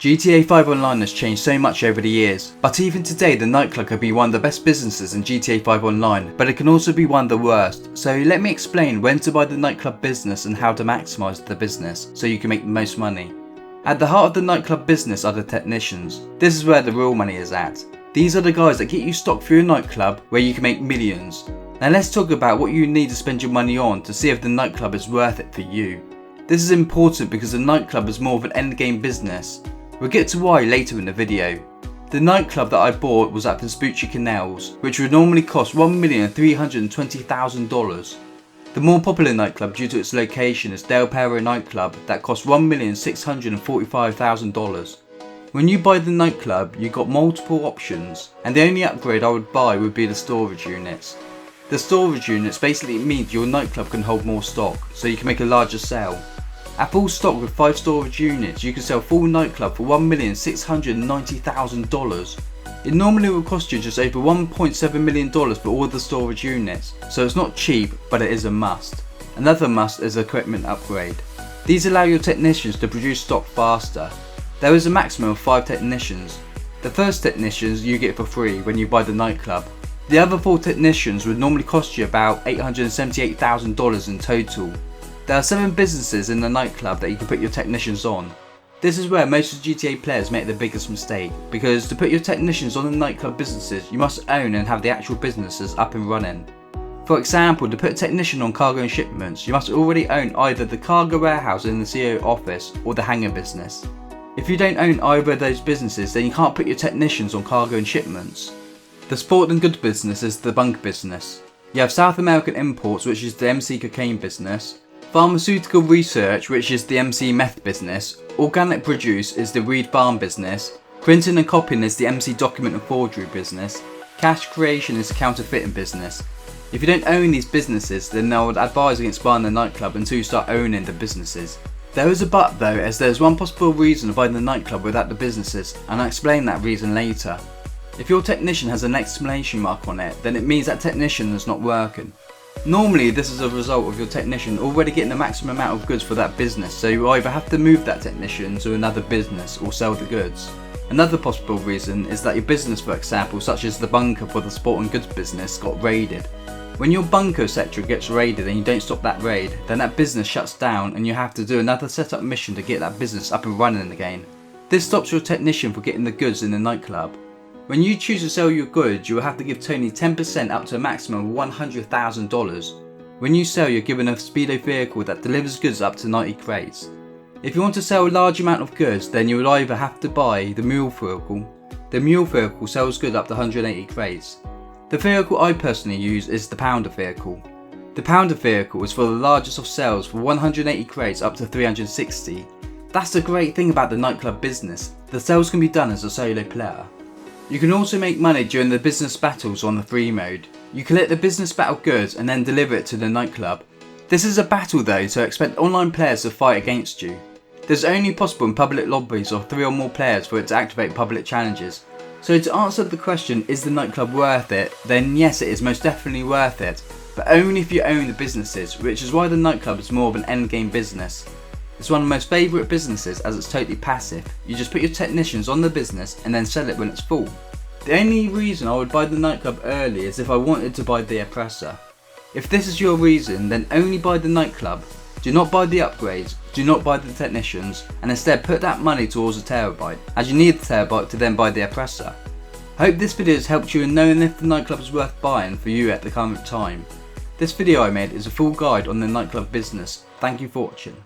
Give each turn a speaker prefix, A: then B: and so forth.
A: GTA 5 Online has changed so much over the years, but even today the nightclub could be one of the best businesses in GTA 5 Online, but it can also be one of the worst. So let me explain when to buy the nightclub business and how to maximise the business so you can make the most money. At the heart of the nightclub business are the technicians. This is where the real money is at. These are the guys that get you stock for your nightclub where you can make millions. Now let's talk about what you need to spend your money on to see if the nightclub is worth it for you. This is important because the nightclub is more of an endgame business. We'll get to why later in the video. The nightclub that I bought was at Vespucci Canals, which would normally cost $1,320,000. The more popular nightclub due to its location is Del Perro nightclub that cost $1,645,000. When you buy the nightclub, you got multiple options, and the only upgrade I would buy would be the storage units. The storage units basically means your nightclub can hold more stock, so you can make a larger sale. At full stock with 5 storage units, you can sell full nightclub for $1,690,000. It normally will cost you just over $1.7 million for all the storage units, so it's not cheap, but it is a must. Another must is equipment upgrade. These allow your technicians to produce stock faster. There is a maximum of 5 technicians. The first technicians you get for free when you buy the nightclub. The other 4 technicians would normally cost you about $878,000 in total. There are 7 businesses in the nightclub that you can put your technicians on. This is where most of GTA players make the biggest mistake, because to put your technicians on the nightclub businesses you must own and have the actual businesses up and running. For example, to put a technician on cargo and shipments, you must already own either the cargo warehouse in the CEO office or the hangar business. If you don't own either of those businesses, then you can't put your technicians on cargo and shipments. The sport and goods business is the bunk business. You have South American imports, which is the MC cocaine business. Pharmaceutical research, which is the MC meth business. Organic produce is the weed farm business. Printing and copying is the MC document and forgery business. Cash creation is the counterfeiting business. If you don't own these businesses, then I would advise against buying the nightclub until you start owning the businesses. There is a but though, as there is one possible reason of buying the nightclub without the businesses, and I'll explain that reason later. If your technician has an exclamation mark on it, then it means that technician is not working. Normally this is a result of your technician already getting the maximum amount of goods for that business, so you either have to move that technician to another business or sell the goods. Another possible reason is that your business, for example, such as the bunker for the sport and goods business, got raided. When your bunker sector gets raided and you don't stop that raid, then that business shuts down and you have to do another setup mission to get that business up and running again. This stops your technician from getting the goods in the nightclub. When you choose to sell your goods, you will have to give Tony 10% up to a maximum of $100,000. When you sell, you're given a speedo vehicle that delivers goods up to 90 crates. If you want to sell a large amount of goods, then you would either have to buy the mule vehicle. The mule vehicle sells goods up to 180 crates. The vehicle I personally use is the pounder vehicle. The pounder vehicle is for the largest of sales for 180 crates up to 360. That's the great thing about the nightclub business. The sales can be done as a solo player. You can also make money during the business battles on the free mode. You collect the business battle goods and then deliver it to the nightclub. This is a battle though, so expect online players to fight against you. This is only possible in public lobbies or 3 or more players for it to activate public challenges. So to answer the question, is the nightclub worth it? Then yes, it is most definitely worth it, but only if you own the businesses, which is why the nightclub is more of an endgame business. It's one of my most favourite businesses as it's totally passive. You just put your technicians on the business and then sell it when it's full. The only reason I would buy the nightclub early is if I wanted to buy the oppressor. If this is your reason, then only buy the nightclub. Do not buy the upgrades, do not buy the technicians, and instead put that money towards the terabyte, as you need the terabyte to then buy the oppressor. I hope this video has helped you in knowing if the nightclub is worth buying for you at the current time. This video I made is a full guide on the nightclub business. Thank you for watching.